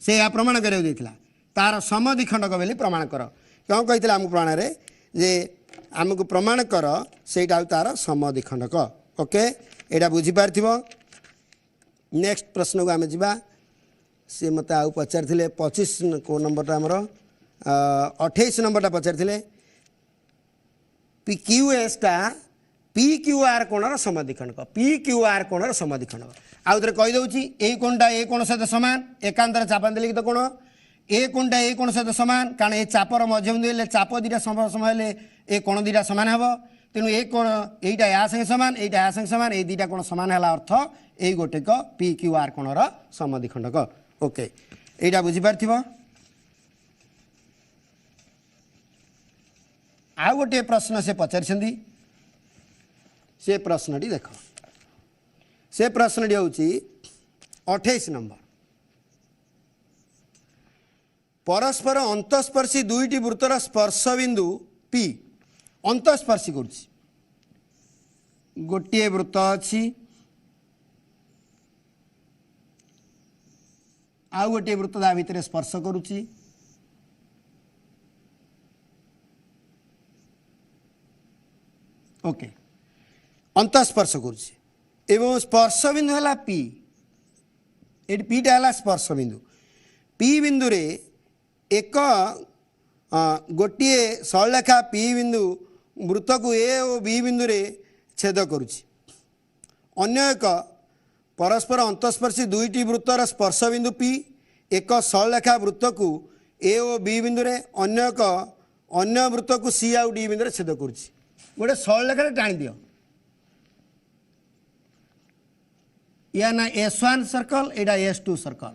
से या प्रमाण करियो देथिला तार समद्विखंडक बोली प्रमाण कर क्यों कहितला हमको प्रमाण रे जे हमको प्रमाण कर सेटा तार समद्विखंडक ओके एटा बुझी पारथिबो नेक्स्ट प्रश्न को आम जा सी मत आउ पचारि 25 को नंबरटा आमर 28 नंबरटा पचारि क्यूएसटा पी क्यू आर कोणर समद्विखंडक पी क्यू आर कोणर समद्विखंडक आउ थे कहीदे ये कोणटा ए कोण सहित सामान एकांतर चापा देले तो कोण ए कोणटा ए कोण सहित सामान कारण ए चापर मध्यबिंदु चाप दुटा समय ए कोण दुटा सामान हे तेणु ए कोण एटा या संगे सामान एटा या संगे सामान ए दुटा कोण सामान है अर्थ यही गोटेक पी क्यू आर कोणर समद्विखंडक ओके एटा बुझी पारथिबो आ गोटे प्रश्न से पचारि से प्रश्नटी देख से प्रश्नटी हूँ 28 नंबर परस्पर अंतस्पर्शी दुईटी वृत्तर स्पर्श बिंदु पी अंतस्पर्शी कर गोटे वृत्त अच्छी आउ गोटे वृत्त ता भितर स्पर्श करुच्ची ओके अंतस्पर्श करुच्ची एवं स्पर्श बिंदु है पी ये पीटा है स्पर्श बिंदु पी बिंदु रे एक गोटे सरलरेखा पी बिंदु वृत्त को ए और बी बिंदु रे छेद करुच्ची अन्य एक परस्पर अंतस्पर्शी दुईटी वृत्तर स्पर्श बिंदु पी एक सरलरेखा वृत्त को ए और बी बिंदु रे अन्य वृत्त को सी आउ डी बिंदु रे छेद करुच्ची गोटे सरलरेखा टाणी दियो या ना S1 सर्कल एटा S2 सर्कल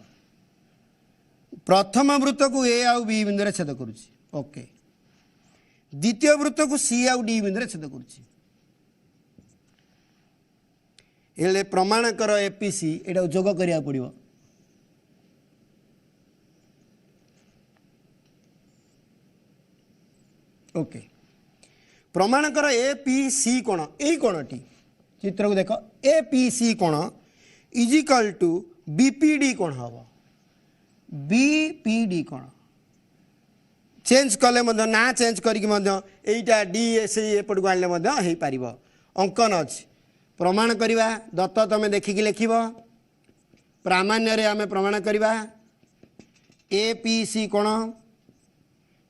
प्रथम वृत्त को ए आउ बी बिंदु रे छेद करुच्ची ओके द्वितीय वृत्त को सी आउ डी बिंदु रे छेद करुच्ची एले प्रमाण कर एपीसी एटा जोग करिया पड़िबो ओके प्रमाण कर एपीसी कोण एई कोणटी चित्र को देखो एपीसी कोण इज इक्वल टू बीपीडी कोण हबो बीपीडी कोण चेंज कले मध्य ना चेंज करिक मध्य एटा डीएस एपट को आनले मध्य हेई पारिबो अंकन अछि प्रमाण करिवा दत्त तमे देखिक लिखिबो प्रामाण्य रे आमे प्रमाण करिवा एपीसी कोण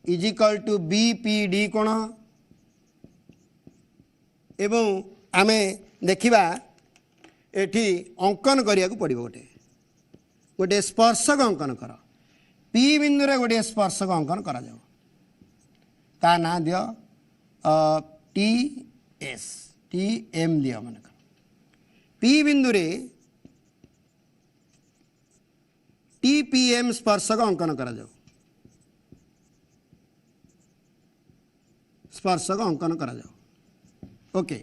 इज इक्वल टू बीपीडी कोण एवं आमे देखिबा एठी अंकन करिया को पड़िबो गोटे गोटे स्पर्शक अंकन कर पी बिंदु रे गोटे स्पर्शक अंकन करा जाओ ता ना दियो टी एस टी एम दियो मन पी बिंदु रे टी पी एम स्पर्शक अंकन करा जाओ स्पर्शक अंकन करा जाओ ओके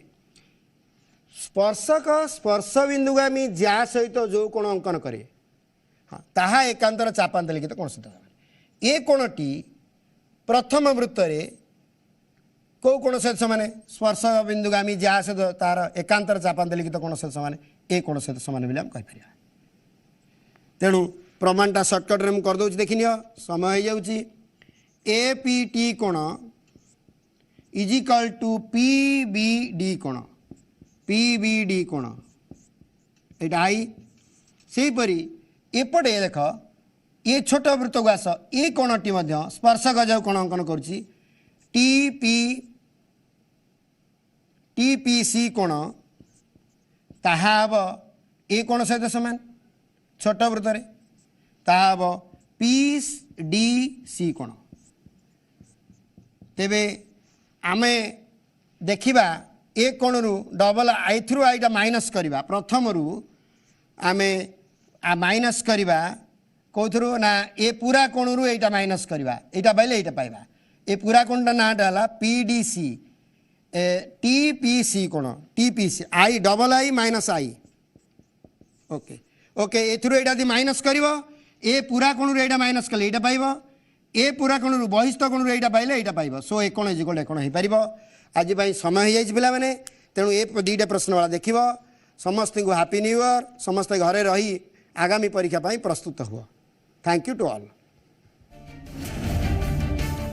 स्पर्शक स्पर्श बिंदुगामी ज्या सहित जो कोण अंकन करे हाँ ताहा एकांतर चापांत लिखित कोण सहित ए कोणटी प्रथम वृत्त रे कौ कोण सहित समान स्पर्श बिंदुगामी ज्या सहित तार एकांतर चापांत लिखित कोण सहित समान ए कोण सहित समान बोली हम कहि परिया तेणु प्रमाणटा सर्टकट रे हम कर दउछि देखि नियो समय हो जाउछि एपीटी कोण इज इक्वल टू पीबीडी कोण पीबीडी कोण एटा आई सेही परी एपटे देख ये छोट वृत्त को आस ये कोणटी मध्य स्पर्शक जो कोण अंकन करुछि टीपीसी कोण ताहा हब ए कोण सहित समान छोट वृत्त रे ताहा हब पीडीसी कोण तेबे आमे देखिबा ए कोण रु डबल आई थ्रू आईटा माइनस करवा प्रथम रु आमे आ माइनस करवा कौथरु ना ए पूरा कोण रु एटा माइनस करवा एटा पाइले एटा पाइबा ए पूरा कोणटा नाटा हला पीडीसी टीपीसी कोण TPC I double I minus I okay okay एथरु एटा दि माइनस करबो ए पूरा कोण रु एटा माइनस कले एटा पाइबो ए पूरा कोणरू बहिस्थ कोणरू एटा पाइले एटा पाइबो सो एक कोण इज इक्वल एक कोण हे पारिबो आज भाई समय हो जाइछ पिला माने तेणु ए दुईटा प्रश्न वाला देखिबो समस्त को हैप्पी न्यू ईयर समस्त घरे रही आगामी परीक्षा प्रस्तुत हुआ थैंक यू टू ऑल।